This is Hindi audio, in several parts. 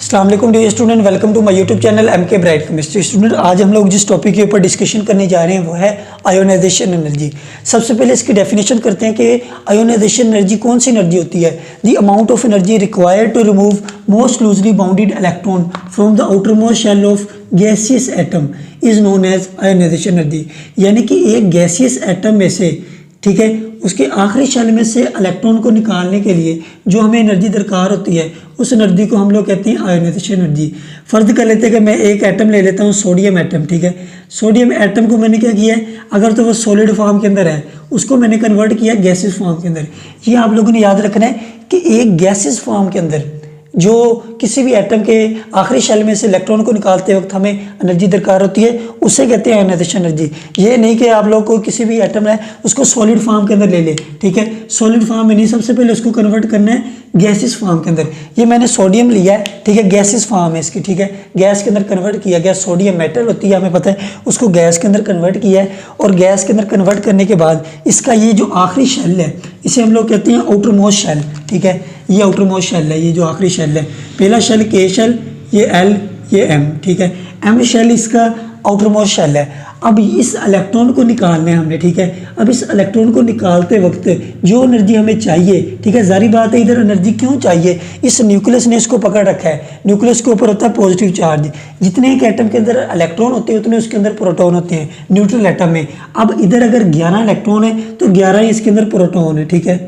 अस्सलाम वालेकुम dear student, welcome to my YouTube channel MK bright chemistry. Student, आज हम लोग जिस टॉपिक के ऊपर डिस्कशन करने जा रहे हैं वो है आयोनाइजेशन एनर्जी। सबसे पहले इसकी डेफिनेशन करते हैं कि आयोनाइजेशन एनर्जी कौन सी एनर्जी होती है। The amount of energy required to remove most loosely bounded electron from the outer most shell of gaseous atom is known as ionisation energy. यानी कि एक गैसियस एटम में से, ठीक है, उसके आखिरी शेल में से इलेक्ट्रॉन को निकालने के लिए जो हमें एनर्जी दरकार होती है उस एनर्जी को हम लोग कहते हैं आयोनाइजेशन एनर्जी। फर्ज कर लेते हैं कि मैं एक एटम ले लेता हूँ, सोडियम एटम, ठीक है। सोडियम एटम को मैंने क्या किया है, अगर तो वो सॉलिड फॉर्म के अंदर है उसको मैंने कन्वर्ट किया गैसियस फॉर्म के अंदर। ये आप लोगों ने याद रखना है कि एक गैसियस फॉर्म के अंदर जो किसी भी एटम के आखिरी शेल में से इलेक्ट्रॉन को निकालते वक्त हमें एनर्जी दरकार होती है उसे कहते हैं आयोनाइजेशन एनर्जी। ये नहीं कि आप लोग को किसी भी एटम है उसको सॉलिड फॉर्म के अंदर ले ले, ठीक है, सॉलिड फॉर्म में नहीं, सबसे पहले उसको कन्वर्ट करना है गैसियस फॉर्म के अंदर। ये मैंने सोडियम लिया है, ठीक है, गैसियस फॉर्म है इसकी, ठीक है, गैस के अंदर कन्वर्ट किया गया। सोडियम मेटल होती है, हमें पता है, उसको गैस के अंदर कन्वर्ट किया है और गैस के अंदर कन्वर्ट करने के बाद इसका ये जो आखिरी शेल है इसे हम लोग कहते हैं आउटर मोस्ट शेल, ठीक है। ये आउटर मोस्ट शेल है, ये जो आखिरी शेल है, पहला शेल के शेल, ये एल, ये एम, ठीक है, एम शेल इसका आउटर मोस्ट शेल है। अब इस इलेक्ट्रॉन को निकालना है हमने, ठीक है। अब इस इलेक्ट्रॉन को निकालते वक्त जो एनर्जी हमें चाहिए, ठीक है, जारी बात है, इधर एनर्जी क्यों चाहिए, इस न्यूक्लियस ने इसको पकड़ रखा है। न्यूक्लियस के ऊपर होता है पॉजिटिव चार्ज, जितने एक एटम के अंदर इलेक्ट्रॉन होते हैं उतने उसके अंदर प्रोटॉन होते हैं न्यूट्रल एटम में। अब इधर अगर 11 इलेक्ट्रॉन है तो 11 ही इसके अंदर प्रोटॉन है, ठीक है।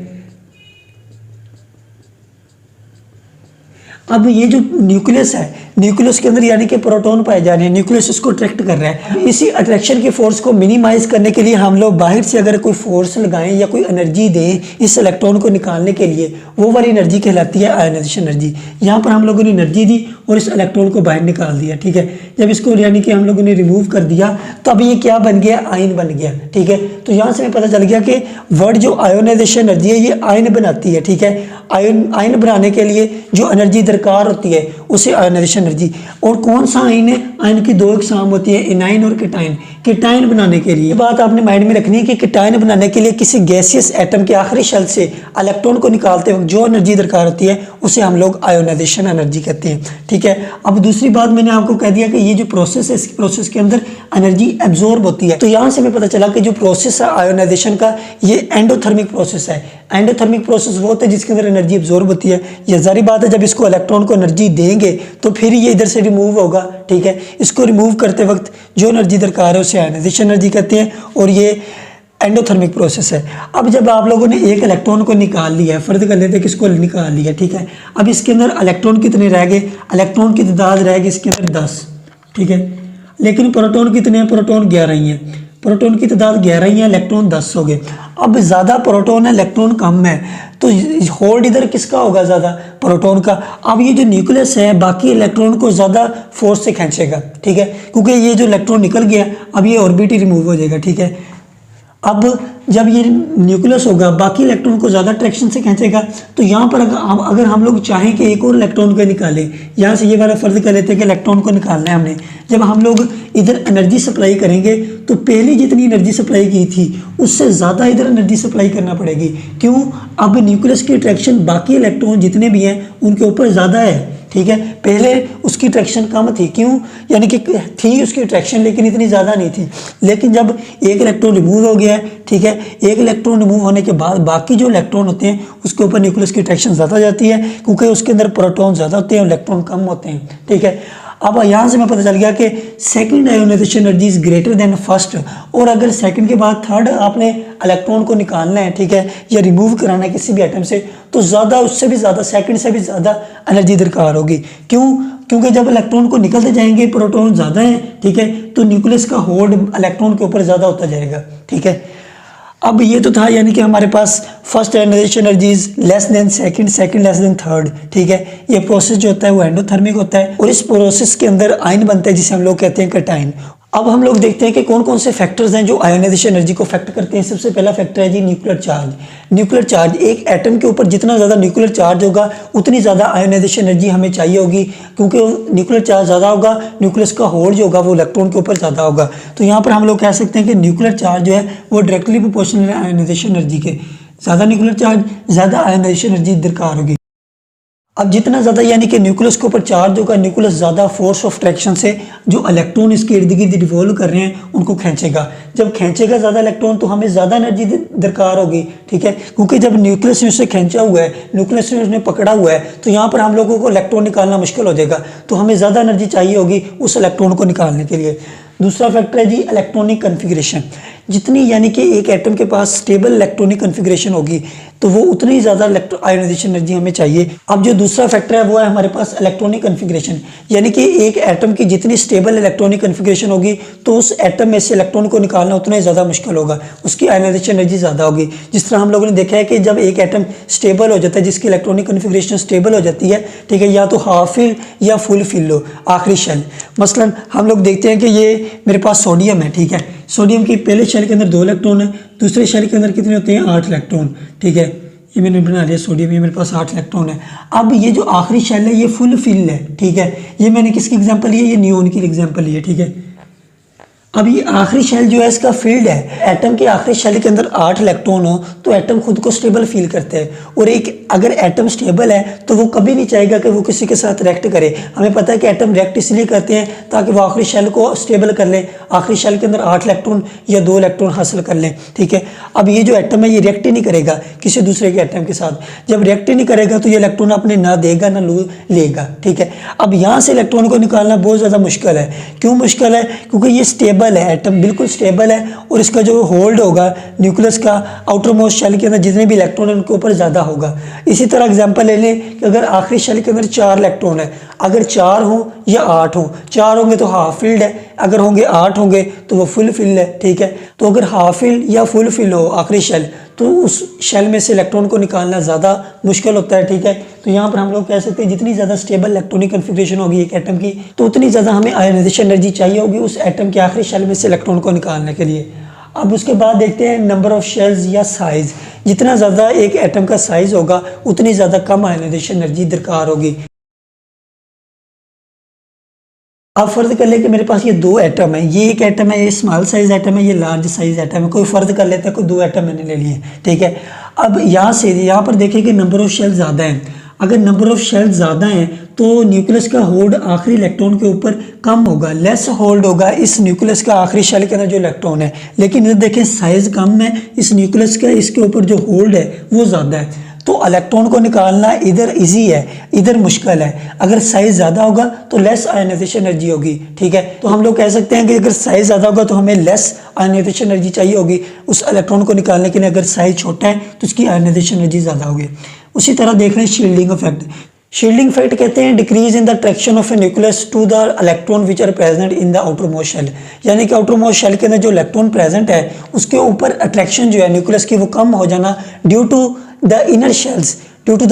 अब ये जो न्यूक्लियस है, न्यूक्लियस के अंदर यानी कि प्रोटॉन पाए जा रहे हैं, न्यूक्लियस इसको अट्रैक्ट कर रहा है। इसी अट्रैक्शन की फोर्स को मिनिमाइज करने के लिए हम लोग बाहर से अगर कोई फोर्स लगाएं या कोई एनर्जी दें इस इलेक्ट्रॉन को निकालने के लिए, वो वाली एनर्जी कहलाती है आयोनाइजेशन एनर्जी। यहाँ पर हम लोगों ने एनर्जी दी और इस इलेक्ट्रॉन को बाहर निकाल दिया, ठीक है। जब इसको यानी कि हम लोगों ने रिमूव कर दिया तो अब ये क्या बन गया, आयन बन गया, ठीक है। तो यहाँ से हमें पता चल गया कि वर्ड जो आयोनाइजेशन एनर्जी है ये आयन बनाती है, ठीक है। आयन बनाने के लिए जो एनर्जी दरकार होती है उसे आयोनाइजेशन एनर्जी। और कौन सा आयन है, आयन की दो इकसाम होती है, एनाइन और केटाइन। केटाइन बनाने के लिए बात आपने माइंड में रखनी है कि केटाइन बनाने के लिए किसी गैसियस एटम के आखिरी शेल से इलेक्ट्रॉन को निकालते वक्त जो एनर्जी दरकार होती है उसे हम लोग आयोनाइजेशन एनर्जी कहते हैं, ठीक है। अब दूसरी बात मैंने आपको कह दिया कि ये जो प्रोसेस है इस प्रोसेस के अंदर एनर्जी एब्जॉर्ब होती है। तो यहाँ से हमें पता चला कि जो प्रोसेस है आयोनाइजेशन का ये एंडोथर्मिक प्रोसेस है। एंडोथर्मिक प्रोसेस वो होता है जिसके अंदर एनर्जी एब्जॉर्ब होती है। ये जारी बात है, जब इसको इलेक्ट्रॉन को एनर्जी देंगे तो फिर ये इधर से रिमूव होगा, ठीक है। इसको रिमूव करते वक्त जो एनर्जी दरकार है उसे आयोनाइजेशन एनर्जी कहते हैं और ये एंडोथर्मिक प्रोसेस है। अब जब आप लोगों ने एक इलेक्ट्रॉन को निकाल लिया है, फर्ज कर लेते हैं कि इसको निकाल लिया, ठीक है। अब इसके अंदर इलेक्ट्रॉन कितने रह गए, इलेक्ट्रॉन की तादाद रह गई इसके अंदर 10, ठीक है। लेकिन प्रोटॉन कितने हैं, प्रोटॉन 11 ही हैं, प्रोटॉन की तादाद 11 ही है, इलेक्ट्रॉन 10 हो गए। अब ज़्यादा प्रोटॉन है, इलेक्ट्रॉन कम है, तो होल्ड इधर किसका होगा, ज़्यादा प्रोटॉन का। अब ये जो न्यूक्लियस है बाकी इलेक्ट्रॉन को ज़्यादा फोर्स से खींचेगा, ठीक है, क्योंकि ये जो इलेक्ट्रॉन निकल गया अब ये ऑर्बिट ही रिमूव हो जाएगा, ठीक है। अब जब ये न्यूक्लियस होगा बाकी इलेक्ट्रॉन को ज़्यादा ट्रैक्शन से खींचेगा। तो यहाँ पर अगर हम लोग चाहें कि एक और इलेक्ट्रॉन को निकालें, यहाँ से ये वाला फर्ज कर लेते हैं कि इलेक्ट्रॉन को निकालना है हमने, जब हम लोग इधर एनर्जी सप्लाई करेंगे तो पहले जितनी एनर्जी सप्लाई की थी उससे ज़्यादा इधर एनर्जी सप्लाई करना पड़ेगी। क्यों, अब न्यूक्लियस की अट्रैक्शन बाकी इलेक्ट्रॉन जितने भी हैं उनके ऊपर ज़्यादा है, ठीक है। पहले उसकी अट्रैक्शन कम थी, क्यों, यानी कि थी उसकी अट्रैक्शन लेकिन इतनी ज़्यादा नहीं थी। लेकिन जब एक इलेक्ट्रॉन रिमूव हो गया है, ठीक है, एक इलेक्ट्रॉन रिमूव होने के बाद बाकी जो इलेक्ट्रॉन होते हैं उसके ऊपर न्यूक्लियस की अट्रैक्शन ज़्यादा जाती है क्योंकि उसके अंदर प्रोटॉन ज़्यादा होते हैं, इलेक्ट्रॉन कम होते हैं, ठीक है। अब यहाँ से हमें पता चल गया कि second ionisation energy is greater than first. और अगर सेकंड के बाद थर्ड आपने इलेक्ट्रॉन को निकालना है, ठीक है, या रिमूव कराना है किसी भी एटम से, तो ज़्यादा, उससे भी ज़्यादा, सेकंड से भी ज़्यादा एनर्जी दरकार होगी। क्यों, क्योंकि जब इलेक्ट्रॉन को निकलते जाएंगे प्रोटॉन ज़्यादा है, ठीक है, तो न्यूक्लियस का होल्ड इलेक्ट्रॉन के ऊपर ज़्यादा होता जाएगा, ठीक है। अब ये तो था यानी कि हमारे पास first ionisation energy is less than second, second less than third, ठीक है। ये प्रोसेस जो होता है वो एंडोथर्मिक होता है और इस प्रोसेस के अंदर आयन बनता है जिसे हम लोग कहते हैं केटाइन। अब हम लोग देखते हैं कि कौन कौन से फैक्टर्स हैं जो आयोनाइजेशन एनर्जी को अफेक्ट करते हैं। सबसे पहला फैक्टर है जी न्यूक्लियर चार्ज। न्यूक्लियर चार्ज, एक एटम के ऊपर जितना ज़्यादा न्यूक्लियर चार्ज होगा उतनी ज़्यादा आयोनाइजेशन एनर्जी हमें चाहिए होगी, क्योंकि न्यूक्लियर चार्ज ज़्यादा होगा, न्यूक्लियस का होल्ड जो होगा वो इलेक्ट्रॉन के ऊपर ज़्यादा होगा। तो यहाँ पर हम लोग कह सकते हैं कि न्यूक्लियर चार्ज जो है वो डायरेक्टली प्रोपोर्शनल है आयोनाइजेशन एनर्जी के। ज़्यादा न्यूक्लियर चार्ज ज़्यादा आयोनाइजेशन एनर्जी दरकार होगी। अब जितना ज़्यादा यानी कि न्यूक्लियस के ऊपर चार्ज होगा, न्यूक्लियस ज़्यादा फोर्स ऑफ अट्रैक्शन से जो इलेक्ट्रॉन इसके इर्द गिर्द रिवॉल्व कर रहे हैं उनको खींचेगा। जब खींचेगा ज़्यादा इलेक्ट्रॉन तो हमें ज़्यादा एनर्जी दरकार होगी, ठीक है, क्योंकि जब न्यूक्लियस ने उसे खींचा हुआ है, न्यूक्लियस ने उसने पकड़ा हुआ है, तो यहाँ पर हम लोगों को इलेक्ट्रॉन निकालना मुश्किल हो जाएगा, तो हमें ज़्यादा एनर्जी चाहिए होगी उस इलेक्ट्रॉन को निकालने के लिए। दूसरा फैक्टर है जी इलेक्ट्रॉनिक कन्फिग्रेशन। जितनी यानी कि एक एटम के पास स्टेबल इलेक्ट्रॉनिक कन्फिग्रेशन होगी तो वो उतनी ज़्यादा आयोनाइजेशन एनर्जी हमें चाहिए। अब जो दूसरा फैक्टर है वो है हमारे पास इलेक्ट्रॉनिक कन्फिग्रेशन, यानी कि एक एटम की जितनी स्टेबल इलेक्ट्रॉनिक कन्फिग्रेशन होगी तो उस एटम में से इलेक्ट्रॉन को निकालना उतना ही ज़्यादा मुश्किल होगा, उसकी आयोनाइजेशन एनर्जी ज़्यादा होगी। जिस तरह हम लोगों ने देखा है कि जब एक एटम स्टेबल हो जाता है, जिसकी इलेक्ट्रॉनिक कन्फिग्रेशन स्टेबल हो जाती है, ठीक है, या तो हाफ फिल या फुल फिल हो आखिरी शेल। मसलन हम लोग देखते हैं कि ये मेरे पास सोडियम है, ठीक है, सोडियम की पहले शेल के अंदर 2 इलेक्ट्रॉन है, दूसरे शेल के अंदर कितने होते हैं 8 इलेक्ट्रॉन, ठीक है, ये मैंने बना लिया सोडियम, ये मेरे पास 8 इलेक्ट्रॉन है। अब ये जो आखिरी शेल है ये फुल फिल है, ठीक है, ये मैंने किसकी एग्जांपल ली है, ये नियोन की एग्जांपल ली है, ठीक है। अब ये आखिरी शेल जो है इसका फील्ड है, एटम के आखिरी शेल के अंदर 8 इलेक्ट्रॉन हो तो एटम खुद को स्टेबल फील करते हैं, और एक अगर एटम स्टेबल है तो वो कभी नहीं चाहेगा कि वो किसी के साथ रिएक्ट करे। हमें पता है कि एटम रिएक्ट इसलिए करते हैं ताकि वो आखिरी शेल को स्टेबल कर ले, आखिरी शेल के अंदर 8 इलेक्ट्रॉन या 2 इलेक्ट्रॉन हासिल कर लें, ठीक है। अब ये जो एटम है ये रिएक्ट ही नहीं करेगा किसी दूसरे के एटम के साथ, जब रिएक्ट ही नहीं करेगा तो ये इलेक्ट्रॉन अपने ना देगा ना लेगा, ठीक है। अब यहाँ से इलेक्ट्रॉन को निकालना बहुत ज़्यादा मुश्किल है। क्यों मुश्किल है? क्योंकि ये स्टेबल है, एटम बिल्कुल स्टेबल है, और इसका जो होल्ड होगा न्यूक्लियस का आउटर मोस्ट शेल के अंदर जितने भी इलेक्ट्रॉन है उनके ऊपर ज़्यादा होगा। इसी तरह एग्जांपल ले लें कि अगर आखिरी शेल के अंदर 4 इलेक्ट्रॉन है, अगर 4 हो या 8 हो, 4 होंगे तो हाफ फील्ड है, अगर होंगे 8 होंगे तो वो फुल फिल है, ठीक है। तो अगर हाफ फील्ड या फुल फिल हो आखिरी शेल तो उस शेल में से इलेक्ट्रॉन को निकालना ज़्यादा मुश्किल होता है, ठीक है। तो यहाँ पर हम लोग कह सकते हैं जितनी ज़्यादा स्टेबल इलेक्ट्रॉनिक कन्फिग्रेशन होगी एक एटम की तो उतनी ज़्यादा हमें आयोनाइजेशन एनर्जी चाहिए होगी उस एटम के आखिरी शेल में से इलेक्ट्रॉन को निकालने के लिए। अब उसके बाद देखते हैं नंबर ऑफ शेल्स या साइज़। जितना ज़्यादा एक एटम का साइज़ होगा उतनी ज़्यादा कम आयोनाइजेशन एनर्जी दरकार होगी। अब फर्ज कर ले कि मेरे पास ये 2 एटम है, ये एक एटम है, ये स्मॉल साइज एटम है, ये लार्ज साइज एटम है, कोई फर्ज कर लेते हैं कोई 2 एटम मैंने ले लिए, ठीक है। अब यहाँ पर देखिए कि नंबर ऑफ शेल ज़्यादा हैं। अगर नंबर ऑफ शेल ज़्यादा हैं तो न्यूक्लियस का होल्ड आखिरी इलेक्ट्रॉन के ऊपर कम होगा, लेस होल्ड होगा इस न्यूक्लियस का आखिरी शेल के अंदर जो इलेक्ट्रॉन है। लेकिन इधर देखें साइज कम है इस न्यूक्लियस का, इसके ऊपर जो होल्ड है वो ज़्यादा है, तो इलेक्ट्रॉन को निकालना इधर इजी है, इधर मुश्किल है। अगर साइज ज़्यादा होगा तो लेस आयोनाइजेशन एनर्जी होगी, ठीक है। तो हम लोग कह सकते हैं कि अगर साइज ज़्यादा होगा तो हमें लेस आयोनाइजेशन एनर्जी चाहिए होगी उस इलेक्ट्रॉन को निकालने के लिए। अगर साइज छोटा है तो उसकी आयोनाइजेशन एनर्जी ज़्यादा होगी। उसी तरह देख रहे हैं शील्डिंग इफेक्ट। शील्डिंग इफेक्ट कहते हैं decrease in the attraction of a nucleus to the electron which are present in the outer most shell, यानी कि आउटर मोस्ट शेल के अंदर जो इलेक्ट्रॉन प्रेजेंट है उसके ऊपर अट्रैक्शन जो है न्यूक्लियस की वो कम हो जाना due to the inner shells, due to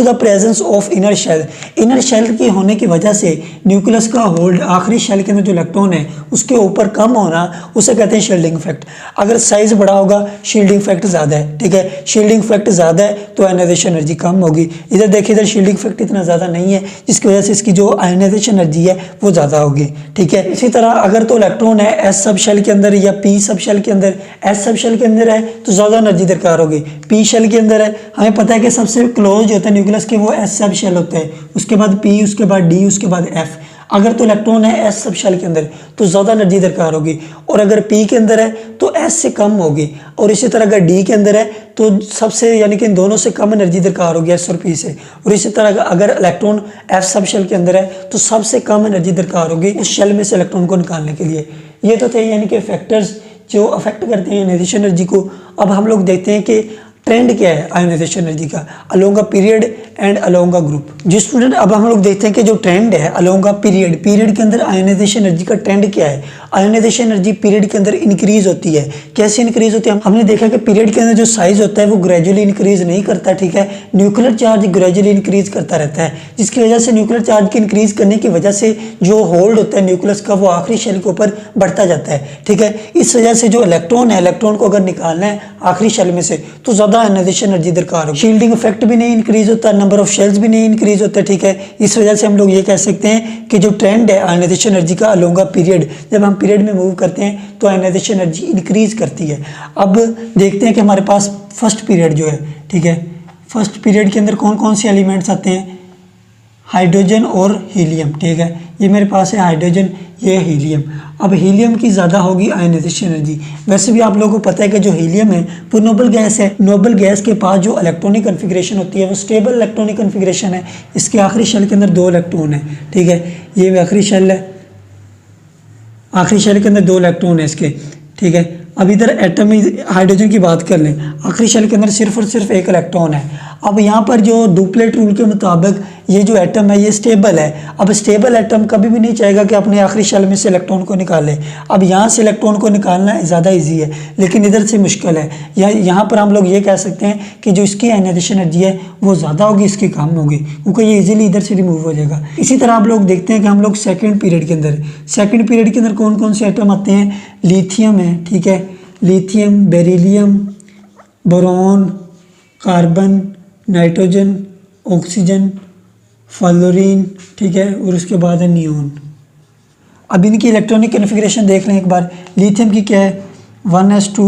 the presence of inner shell. Inner shell की होने की वजह से न्यूक्लियस का होल्ड आखिरी शेल के अंदर जो इलेक्ट्रॉन है उसके ऊपर कम होना उसे कहते हैं शील्डिंग इफेक्ट। अगर साइज बड़ा होगा शील्डिंग इफेक्ट ज़्यादा है, ठीक है, शील्डिंग इफेक्ट ज़्यादा है तो आयोनाइजेशन एनर्जी कम होगी। इधर देखिए इधर शील्डिंग इफेक्ट इतना ज़्यादा नहीं है जिसकी वजह से इसकी जो आयोनाइजेशन एनर्जी है वो ज़्यादा होगी, ठीक है। इसी तरह अगर तो इलेक्ट्रॉन है एस सब शेल के अंदर या पी सब शेल के अंदर, एस सब शेल के अंदर है तो ज़्यादा एनर्जी दरकार होगी, पी शेल के अंदर है हमें पता है कि सबसे क्लोज होता है न्यूक्लियस के वो एस सब शेल होते हैं, उसके बाद पी, उसके बाद डी, उसके बाद एफ। अगर तो इलेक्ट्रॉन है एस सब शेल के अंदर तो ज़्यादा एनर्जी दरकार होगी, और अगर पी के अंदर है तो एस से कम होगी, और इसी तरह अगर डी के अंदर है तो सबसे यानी कि इन दोनों से कम एनर्जी दरकार होगी एस और पी से। और इसी तरह अगर इलेक्ट्रॉन एफ सब शेल के अंदर है तो सबसे कम एनर्जी दरकार होगी उस शेल में से इलेक्ट्रॉन को निकालने के लिए। ये तो थे यानी कि फैक्टर्स जो अफेक्ट करते हैं आयोनाइजेशन एनर्जी को। अब हम लोग देखते हैं कि ट्रेंड क्या है आयोनाइजेशन एनर्जी का along a period and along a group. जो स्टूडेंट अब हम लोग देखते हैं कि जो ट्रेंड है अलोंग अ पीरियड के अंदर आयोनाइजेशन एनर्जी का ट्रेंड क्या है। आयोनाइजेशन एनर्जी पीरियड के अंदर इंक्रीज होती है। कैसे इंक्रीज होती है? हमने देखा कि पीरियड के अंदर जो साइज होता है वो ग्रेजुअली इंक्रीज नहीं करता, ठीक है, न्यूक्लियर चार्ज ग्रेजुअली इंक्रीज करता रहता है, जिसकी वजह से न्यूक्लियर चार्ज के इंक्रीज करने की वजह से जो होल्ड होता है न्यूक्लियस का वो आखिरी शेल के ऊपर बढ़ता जाता है, ठीक है। इस वजह से जो इलेक्ट्रॉन है, इलेक्ट्रॉन को अगर निकालना है आखिरी शेल में से तो ज़्यादा आयोनाइजेशन एनर्जी दरकार होगी। शील्डिंग इफेक्ट भी नहीं इंक्रीज होता, नंबर ऑफ शेल्स भी नहीं इंक्रीज होता, ठीक है। इस वजह से हम लोग ये कह सकते हैं कि जो ट्रेंड है आयोनाइजेशन एनर्जी का अलोंग अ पीरियड, जब हम पीरियड में मूव करते हैं तो आयोनाइजेशन एनर्जी इंक्रीज करती है। अब देखते हैं कि हमारे पास फर्स्ट पीरियड जो है, ठीक है, फर्स्ट पीरियड के अंदर कौन कौन से एलिमेंट्स आते हैं। हाइड्रोजन और हीलियम, ठीक है। ये मेरे पास है हाइड्रोजन, ये है हीलियम। अब हीलियम की ज़्यादा होगी आयनाइजेशन एनर्जी। वैसे भी आप लोगों को पता है कि जो हीलियम है वो नोबल गैस है। नोबल गैस के पास जो इलेक्ट्रॉनिक कन्फिग्रेशन होती है वो स्टेबल इलेक्ट्रॉनिक कन्फिग्रेशन है। इसके आखिरी शेल के अंदर 2 इलेक्ट्रॉन है, ठीक है। ये भी आखिरी शेल है, आखिरी शेल के अंदर 2 इलेक्ट्रॉन है इसके, ठीक है। अब इधर एटम हाइड्रोजन की बात कर लें, आखिरी शेल के अंदर सिर्फ और सिर्फ 1 इलेक्ट्रॉन है। अब यहाँ पर जो डुप्लेट रूल के मुताबिक ये जो एटम है ये स्टेबल है। अब स्टेबल एटम कभी भी नहीं चाहेगा कि अपने आखिरी शेल में से इलेक्ट्रॉन को निकाले। अब यहाँ से इलेक्ट्रॉन को निकालना ज़्यादा इजी है, लेकिन इधर से मुश्किल है। या यहाँ पर हम लोग ये कह सकते हैं कि जो इसकी आयनाइजेशन एनर्जी है वो ज़्यादा होगी, इसकी कम होगी, क्योंकि ये इजीली इधर से रिमूव हो जाएगा। इसी तरह आप लोग देखते हैं कि हम लोग सेकेंड पीरियड के अंदर कौन कौन से एटम आते हैं। लिथियम है, ठीक है, lithium, beryllium, boron, carbon, nitrogen, oxygen, fluorine, ठीक है, और उसके बाद है नियोन। अब इनकी इलेक्ट्रॉनिक कन्फिग्रेशन देख लें एक बार। लिथियम की क्या है, 1s2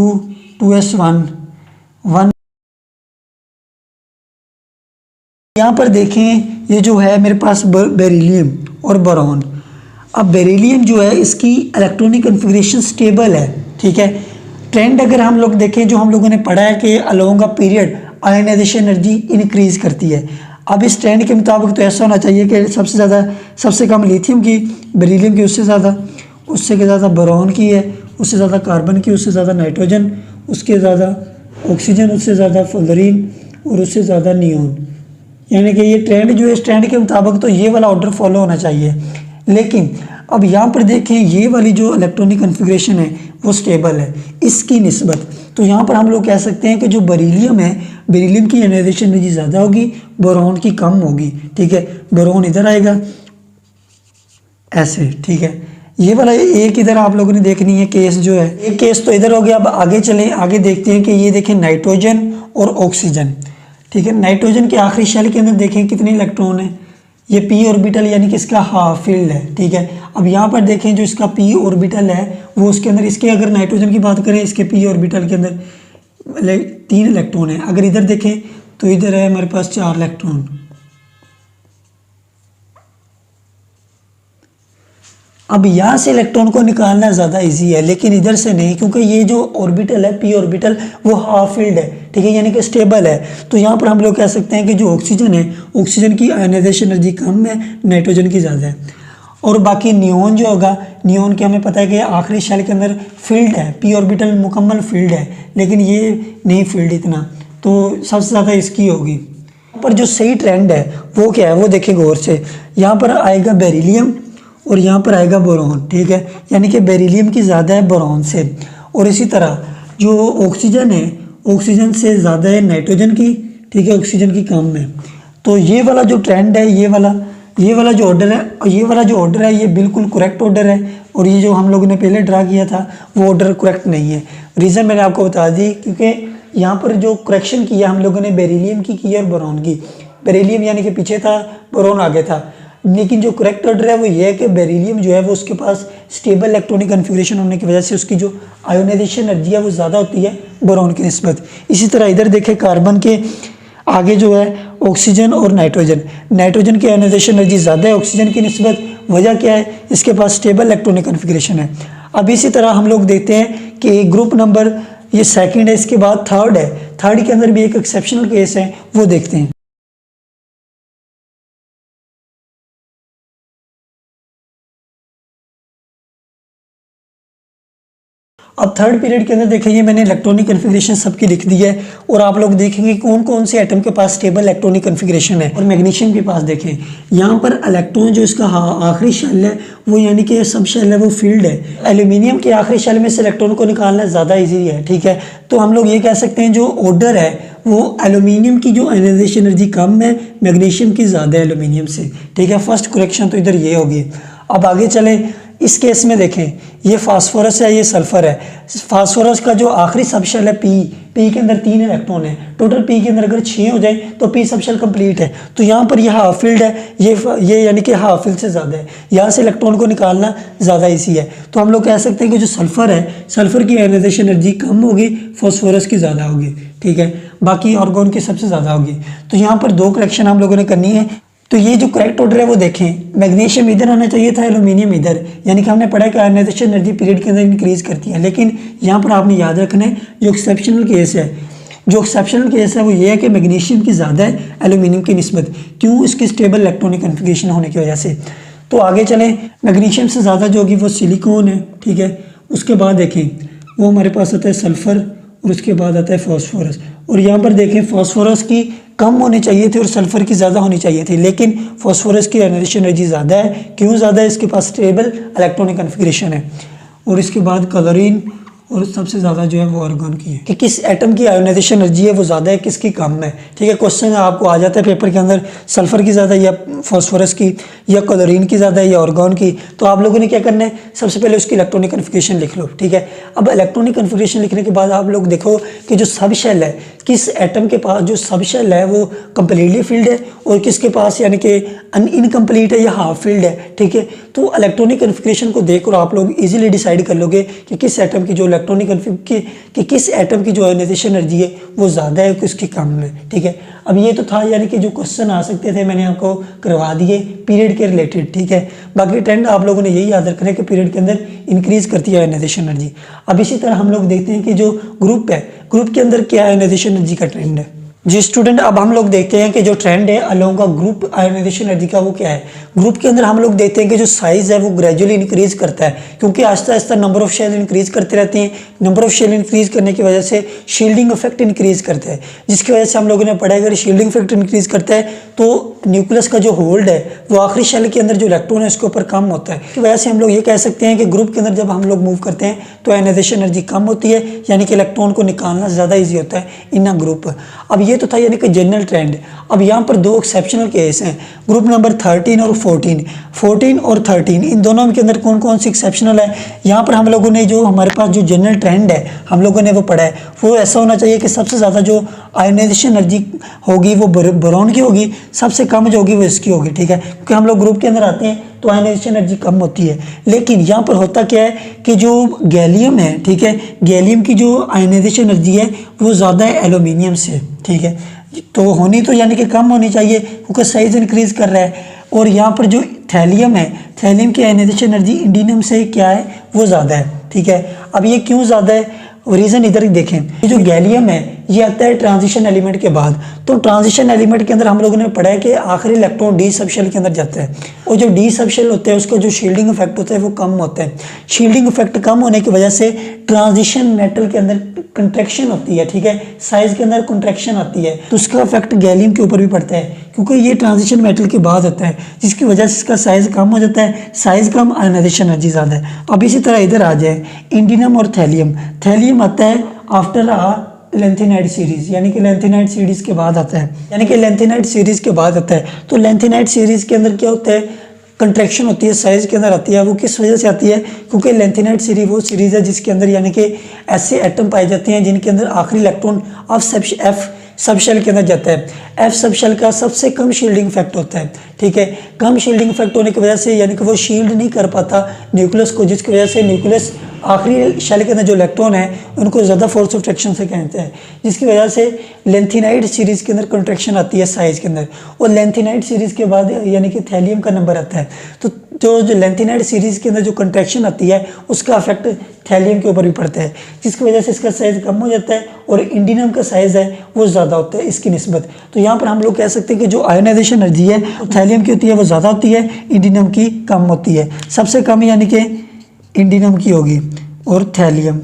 2s1 1। यहाँ पर देखें ये जो है मेरे पास बेरिलियम और बोरॉन। अब बेरिलियम जो है इसकी इलेक्ट्रॉनिक कन्फिग्रेशन स्टेबल है, ठीक है। ट्रेंड अगर हम लोग देखें जो हम लोगों ने पढ़ा है कि along a period ionisation energy increase करती है। अब इस ट्रेंड के मुताबिक तो ऐसा होना चाहिए कि सबसे कम लिथियम की, बेरिलियम की उससे ज़्यादा बोरॉन की है, उससे ज़्यादा कार्बन की, उससे ज़्यादा नाइट्रोजन, उसके ज़्यादा ऑक्सीजन, उससे ज़्यादा फ्लोरीन और उससे ज़्यादा नियोन। यानी कि ये ट्रेंड जो है इस ट्रेंड के मुताबिक तो ये वाला ऑर्डर फॉलो होना चाहिए। लेकिन अब यहाँ पर देखें ये वाली जो इलेक्ट्रॉनिक कन्फिग्रेशन है वो स्टेबल है इसकी निस्बत। तो यहाँ पर हम लोग कह सकते हैं कि जो बेरिलियम है, बेरिलियम की आयनाइजेशन एनर्जी ज़्यादा होगी, बोरॉन की कम होगी, ठीक है। बोरॉन इधर आएगा ऐसे, ठीक है। ये वाला एक इधर आप लोगों ने देखनी है केस जो है, एक केस तो इधर हो गया। अब आगे चलें, आगे देखते हैं कि ये देखें नाइट्रोजन और ऑक्सीजन, ठीक है। नाइट्रोजन के आखिरी शेल के अंदर देखें कितने इलेक्ट्रॉन है, ये p ऑर्बिटल यानी कि इसका हाफ फील्ड है, ठीक है। अब यहाँ पर देखें जो इसका p ऑर्बिटल है वो उसके अंदर, इसके अगर नाइट्रोजन की बात करें इसके p ऑर्बिटल के अंदर 3 इलेक्ट्रॉन है। अगर इधर देखें तो इधर है हमारे पास 4 इलेक्ट्रॉन। अब यहाँ से इलेक्ट्रॉन को निकालना ज़्यादा इजी है, लेकिन इधर से नहीं, क्योंकि ये जो ऑर्बिटल है p ऑर्बिटल वो हाफ फील्ड है, ठीक है, यानी कि स्टेबल है। तो यहाँ पर हम लोग कह सकते हैं कि जो ऑक्सीजन है, ऑक्सीजन की आयनाइजेशन एनर्जी कम है, नाइट्रोजन की ज़्यादा है। और बाकी नियोन जो होगा, नियोन के हमें पता है कि आखिरी शेल के अंदर फील्ड है, p ऑर्बिटल मुकम्मल फील्ड है, लेकिन ये नहीं फील्ड इतना, तो सबसे ज़्यादा इसकी होगी। पर जो सही ट्रेंड है वो क्या है वो देखें गौर से। यहाँ पर आएगा बेरिलियम और यहाँ पर आएगा बोरॉन, ठीक है, यानी कि बेरिलियम की ज़्यादा है बोरॉन से। और इसी तरह जो ऑक्सीजन है, ऑक्सीजन से ज़्यादा है नाइट्रोजन की, ठीक है, ऑक्सीजन की कम है। तो ये वाला जो ट्रेंड है, ये वाला जो ऑर्डर है ये बिल्कुल करेक्ट ऑर्डर है। और ये जो हम लोगों ने पहले ड्रा किया था वो ऑर्डर करेक्ट नहीं है। रीज़न मैंने आपको बता दी, क्योंकि यहाँ पर जो करेक्शन किया हम लोगों ने बेरिलियम की और बोरॉन की। बेरिलियम यानी कि पीछे था, बोरॉन आगे था। लेकिन जो करेक्ट ऑर्डर है वो ये है कि बेरिलियम जो है वो उसके पास स्टेबल इलेक्ट्रॉनिक कन्फिग्रेशन होने की वजह से उसकी जो आयोनाइजेशन एनर्जी है वो ज़्यादा होती है बोरॉन की निस्बत। इसी तरह इधर देखें कार्बन के आगे जो है ऑक्सीजन और नाइट्रोजन की आयोनाइजेशन एनर्जी ज़्यादा है ऑक्सीजन की निस्बत। वजह क्या है, इसके पास स्टेबल इलेक्ट्रॉनिक कन्फिग्रेशन है। अब इसी तरह हम लोग देखते हैं कि ग्रुप नंबर ये सेकंड है, इसके बाद थर्ड है। थर्ड के अंदर भी एक एक्सेप्शनल केस है, वो देखते हैं। अब थर्ड पीरियड के अंदर देखेंगे मैंने इलेक्ट्रॉनिक कन्फिग्रेशन सबकी लिख दी है, और आप लोग देखेंगे कौन कौन से एटम के पास स्टेबल इलेक्ट्रॉनिक कन्फिग्रेशन है। और मैग्नीशियम के पास देखें, यहाँ पर इलेक्ट्रॉन जो इसका आखिरी शेल है वो यानी कि सब शेल है वो फील्ड है। एल्यूमिनियम के आखिरी शेल में से इलेक्ट्रॉन को निकालना ज़्यादा ईजी है, ठीक है। तो हम लोग ये कह सकते हैं जो ऑर्डर है वो एल्यूमिनियम की जो आयनाइजेशन एनर्जी कम है, मैग्नीशियम की ज़्यादा है एल्यूमिनियम से, ठीक है। फर्स्ट करेक्शन तो इधर ये होगी। अब आगे चले, इस केस में देखें ये फास्फोरस है, ये सल्फर है। फास्फोरस का जो आखिरी सबशेल है पी के अंदर 3 इलेक्ट्रॉन है। टोटल पी के अंदर अगर 6 हो जाए तो पी सबशेल कंप्लीट है। तो यहाँ पर यह हाफ फील्ड है, ये यानी कि हाफ फील्ड से ज़्यादा है, यहाँ से इलेक्ट्रॉन को निकालना ज़्यादा ईजी है। तो हम लोग कह सकते हैं कि जो सल्फर है, सल्फर की आयनाइजेशन एनर्जी कम होगी, फास्फोरस की ज़्यादा होगी, ठीक है। बाकी ऑर्गन की सबसे ज़्यादा होगी। तो यहाँ पर 2 करेक्शन हम लोगों ने करनी है। तो ये जो करेक्ट ऑर्डर है वो देखें, मैग्नीशियम इधर होना चाहिए था, एल्यूमिनियम इधर, यानी कि हमने पढ़ा कि आयनाइजेशन एनर्जी पीरियड के अंदर इंक्रीज करती है। लेकिन यहाँ पर आपने याद रखना है जो एक्सेप्शनल केस है, जो एक्सेप्शनल केस है वो ये है कि मैग्नीशियम की ज़्यादा है एल्यूमिनियम की निस्बत। क्यों? इसकी स्टेबल इलेक्ट्रॉनिक कन्फिगरेशन होने की वजह से। तो आगे चलें, मैग्नीशियम से ज़्यादा जो होगी वो सिलिकॉन है, ठीक है। उसके बाद देखें वो हमारे पास आता है सल्फ़र, और उसके बाद आता है फॉस्फोरस। और यहाँ पर देखें फॉस्फोरस की कम होनी चाहिए थी और सल्फ़र की ज़्यादा होनी चाहिए थी, लेकिन फॉस्फोरस की आयनाइजेशन एनर्जी ज़्यादा है। क्यों ज़्यादा है? इसके पास स्टेबल इलेक्ट्रॉनिक कन्फिगरेशन है। और इसके बाद क्लोरीन, और सबसे ज़्यादा जो है वो आर्गन की है कि किस एटम की आयोनाइजेशन एनर्जी है वो ज़्यादा है, किसकी कम है, ठीक है। क्वेश्चन आपको आ जाता है पेपर के अंदर, सल्फ़र की ज़्यादा या फॉस्फोरस की, या क्लोरीन की ज़्यादा या आर्गन की। तो आप लोगों ने क्या करना है, सबसे पहले उसकी इलेक्ट्रॉनिक कन्फिगरेशन लिख लो, ठीक है। अब इलेक्ट्रॉनिक कन्फिगरेशन लिखने के बाद आप लोग देखो कि जो सब शेल है, किस एटम के पास जो सब शेल है वो कम्प्लीटली फिल्ड है और किसके पास यानी कि इनकम्प्लीट है या हाफ फिल्ड है, ठीक है। तो इलेक्ट्रॉनिक कन्फिगरेशन को देखकर आप लोग इजीली डिसाइड कर लोगे कि किस एटम की जो इलेक्ट्रॉनिक कि किस एटम की जो आयनाइजेशन एनर्जी है वो ज़्यादा है, किसकी कम है, ठीक है। अब ये तो था यानी कि जो क्वेश्चन आ सकते थे मैंने आपको करवा दिए पीरियड के रिलेटेड, ठीक है। बाकी ट्रेंड आप लोगों ने यही याद रखना है कि पीरियड के अंदर इंक्रीज करती है आयनाइजेशन एनर्जी। अब इसी तरह हम लोग देखते हैं कि जो ग्रुप है, ग्रुप के अंदर क्या आयनाइजेशन एनर्जी का ट्रेंड है। जी स्टूडेंट, अब हम लोग देखते हैं कि जो ट्रेंड है अलोंग ग्रुप आयनाइजेशन एनर्जी का वो क्या है। ग्रुप के अंदर हम लोग देखते हैं कि जो साइज है वो ग्रेजुअली इंक्रीज करता है, क्योंकि Aahista Aahista number of shell increase करते रहते हैं। नंबर ऑफ शेल इंक्रीज करने की वजह से शील्डिंग इफेक्ट इंक्रीज करता है, जिसकी वजह से हम लोगों ने पढ़ा है अगर शील्डिंग इफेक्ट इंक्रीज करता है तो न्यूक्लियस का जो होल्ड है वो आखिरी शेल के अंदर जो इलेक्ट्रॉन है उसके ऊपर कम होता है। इस वजह से हम लोग ये कह सकते हैं कि ग्रुप के अंदर जब हम लोग मूव करते हैं तो आयनाइजेशन एनर्जी कम होती है, यानी कि इलेक्ट्रॉन को निकालना ज़्यादा ईजी होता है इन अ ग्रुप। अब ये तो था यानी कि जनरल ट्रेंड। अब यहाँ पर दो एक्सेप्शनल केस हैं, ग्रुप नंबर 13 और 14 और 13, इन दोनों के अंदर कौन कौन सी एक्सेप्शनल है। यहाँ पर हम लोगों ने जो हमारे पास जो जनरल ट्रेंड है हम लोगों ने वो पढ़ा है, वो ऐसा होना चाहिए कि सबसे ज़्यादा जो आयनाइजेशन एनर्जी होगी वो बोरॉन की होगी, सबसे कम जो होगी वो इसकी होगी, ठीक है। क्योंकि हम लोग ग्रुप के अंदर आते हैं तो आयनाइजेशन एनर्जी कम होती है। लेकिन यहाँ पर होता क्या है कि जो गैलियम है, ठीक है, गैलियम की जो आयनाइजेशन एनर्जी है वो ज़्यादा है एल्यूमिनियम से, ठीक है। तो होनी तो यानी कि कम होनी चाहिए क्योंकि साइज इंक्रीज कर रहा है। और यहाँ पर जो थैलियम है, थैलियम की आयनाइजेशन एनर्जी इंडियम से क्या है वो ज़्यादा है, ठीक है। अब ये क्यों ज़्यादा है, रीज़न इधर ही देखें। ये जो गैलियम है ये आता है ट्रांजिशन एलिमेंट के बाद। तो ट्रांजिशन एलिमेंट के अंदर हम लोगों ने पढ़ा है कि आखिरी इलेक्ट्रॉन डी सबशेल के अंदर जाता है, और जो डी सबशेल होता है उसका जो शील्डिंग इफेक्ट होता है वो कम होता है। शील्डिंग इफेक्ट कम होने की वजह से ट्रांजिशन मेटल के अंदर कंट्रैक्शन होती है, ठीक है, साइज के अंदर कंट्रैक्शन आती है, तो उसका इफेक्ट गैलियम के ऊपर भी पड़ता है क्योंकि ये ट्रांजिशन मेटल के बाद होता है, जिसकी वजह से इसका साइज कम हो जाता है। साइज कम, आयनाइजेशन एनर्जी ज़्यादा है। अब इसी तरह इधर आ जाए इंडियम और थैलियम। थैलियम आता है आफ्टर लेंथेनाइड सीरीज, यानी कि लेंथेनाइड सीरीज के बाद आता है, यानी कि लेंथेनाइड सीरीज के बाद आता है। तो लेंथेनाइड सीरीज के अंदर क्या होता है, कंट्रैक्शन होती है, साइज के अंदर आती है। वो किस वजह से आती है, क्योंकि लेंथेनाइड सीरीज वो सीरीज है जिसके अंदर यानी कि ऐसे एटम पाए जाते हैं जिनके अंदर आखिरी इलेक्ट्रॉन एफ सब शेल के अंदर जाता है। एफ सब शेल का सबसे कम शील्डिंग इफेक्ट होता है, ठीक है। कम शील्डिंग इफेक्ट होने की वजह से यानी कि वो शील्ड नहीं कर पाता न्यूक्लियस को, जिसकी वजह से न्यूक्लियस आखिरी शेल के अंदर जो इलेक्ट्रॉन है उनको ज़्यादा फोर्स ऑफ अट्रैक्शन से कहते हैं, जिसकी वजह से लेंथेनाइड सीरीज़ के अंदर कंट्रैक्शन आती है साइज के अंदर। और लेंथेनाइड सीरीज़ के बाद यानी कि थैलियम का नंबर आता है। तो जो लेंथेनाइड सीरीज़ के अंदर जो कंट्रैक्शन आती है उसका इफेक्ट थैलियम के ऊपर भी पड़ता है, जिसकी वजह से इसका साइज़ कम हो जाता है और इंडियम का साइज़ है वो ज़्यादा होता है इसकी निस्बत। तो यहाँ पर हम लोग कह सकते हैं कि जो आयोनाइजेशन एनर्जी है थैलियम की होती है वो ज़्यादा होती है, इंडियम की कम होती है। सबसे कम यानी कि इंडियम की होगी और थैलियम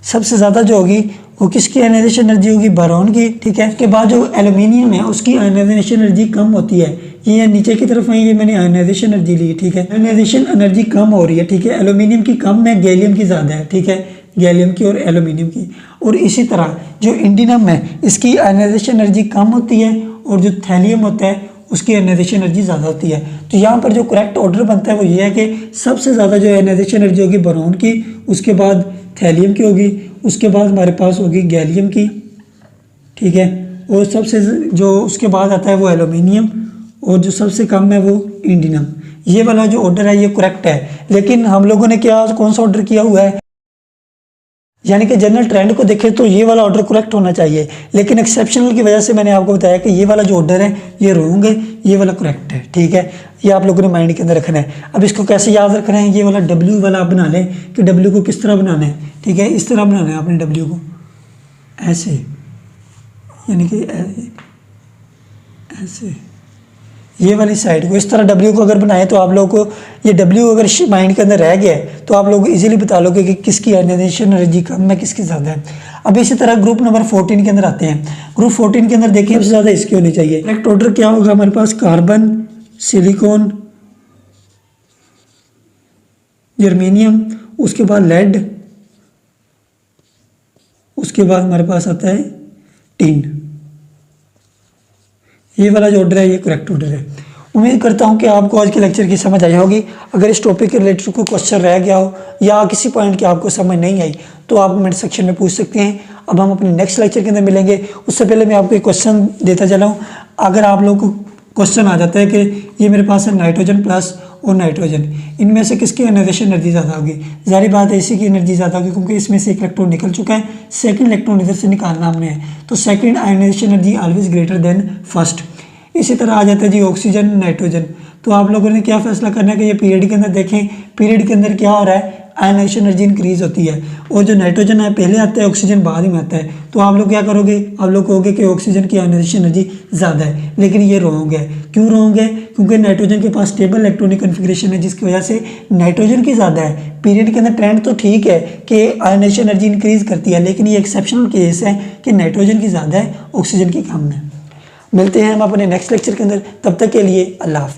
सबसे ज़्यादा जो होगी वो किसकी आयनाइजेशन एनर्जी होगी, बोरॉन की, ठीक है। उसके बाद जो एल्यूमिनियम है उसकी आयनाइजेशन एनर्जी कम होती है। ये नीचे की तरफ है, ये मैंने आयनाइजेशन एनर्जी ली, ठीक है। आयनाइजेशन एनर्जी कम हो रही है, ठीक है। एल्यूमिनियम की कम है, गैलियम की ज़्यादा है, ठीक है, गैलियम की और एल्यूमिनियम की। और इसी तरह जो इंडियम है इसकी आयनाइजेशन एनर्जी कम होती है और जो थैलियम होता है उसकी आयनाइजेशन एनर्जी ज़्यादा होती है। तो यहाँ पर जो करेक्ट ऑर्डर बनता है वो ये है कि सबसे ज़्यादा जो आयनाइजेशन एनर्जी होगी बोरॉन की, उसके बाद थैलियम की होगी, उसके बाद हमारे पास होगी गैलियम की, ठीक है। और सबसे जो उसके बाद आता है वो एल्यूमिनियम, और जो सबसे कम है वो इंडियम। ये वाला जो ऑर्डर है ये करेक्ट है। लेकिन हम लोगों ने क्या कौन सा ऑर्डर किया हुआ है, यानी कि जनरल ट्रेंड को देखें तो ये वाला ऑर्डर करेक्ट होना चाहिए, लेकिन एक्सेप्शनल की वजह से मैंने आपको बताया कि ये वाला जो ऑर्डर है ये रॉन्ग है, ये वाला करेक्ट है। ठीक है, ये आप लोगों ने माइंड के अंदर रखना है। अब इसको कैसे याद रखना है, ये वाला डब्ल्यू वाला आप बना लें कि डब्ल्यू को किस तरह बनाना है। ठीक है, इस तरह बनाना है आपने डब्ल्यू को, ऐसे, यानी कि ऐसे ये वाली साइड को इस तरह डब्ल्यू को अगर बनाए तो आप लोगों को ये डब्ल्यू अगर माइंड के अंदर रह गया है तो आप लोग इजीली बता लोगे कि किसकी आयनाइजेशन एनर्जी कम है, किसकी ज़्यादा है। अब इसी तरह ग्रुप नंबर 14 के अंदर आते हैं। ग्रुप 14 के अंदर देखिए सबसे ज़्यादा इसकी होनी चाहिए। करेक्ट ऑर्डर क्या होगा हमारे पास, कार्बन, सिलिकॉन, जर्मेनियम, उसके बाद लेड, उसके बाद हमारे पास आता है टिन। ये वाला जो ऑर्डर है ये करेक्ट ऑर्डर है। उम्मीद करता हूँ कि आपको आज के लेक्चर की समझ आई होगी। अगर इस टॉपिक के रिलेटेड कोई क्वेश्चन रह गया हो या किसी पॉइंट की आपको समझ नहीं आई तो आप कमेंट सेक्शन में पूछ सकते हैं। अब हम अपने नेक्स्ट लेक्चर के अंदर मिलेंगे, उससे पहले मैं आपको एक क्वेश्चन देता चला हूँ। अगर आप लोगों को क्वेश्चन आ जाता है कि ये मेरे पास है नाइट्रोजन प्लस और नाइट्रोजन, इनमें से किसकी आयनाइजेशन एनर्जी ज़्यादा होगी, जारी बात है इसी की एनर्जी ज़्यादा होगी क्योंकि इसमें से एक इलेक्ट्रॉन निकल चुका है, सेकंड इलेक्ट्रॉन इधर से निकालना हमने है, तो second ionisation energy always greater than first. इसी तरह आ जाता है जी ऑक्सीजन, नाइट्रोजन। तो आप लोगों ने क्या फैसला करना है कि ये पीरियड के अंदर देखें, पीरियड के अंदर क्या हो रहा है, आयनाइजेशन एनर्जी इंक्रीज होती है और जो नाइट्रोजन है पहले आता है, ऑक्सीजन बाद में आता है। तो आप लोग क्या करोगे, आप लोग कहोगे कि ऑक्सीजन की आयनाइजेशन एनर्जी ज़्यादा है, लेकिन ये रॉन्ग है। क्यों रॉन्ग है, क्योंकि नाइट्रोजन के पास स्टेबल इलेक्ट्रॉनिक कन्फिग्रेशन है जिसकी वजह से नाइट्रोजन की ज़्यादा है। पीरियड के अंदर ट्रेंड तो ठीक है कि आयनाइजेशन एनर्जी इंक्रीज करती है, लेकिन ये एक्सेप्शनल केस है कि नाइट्रोजन की ज़्यादा है, ऑक्सीजन की कम है। मिलते हैं हम अपने नेक्स्ट लेक्चर के अंदर, तब तक के लिए अल्लाह हाफ़िज़।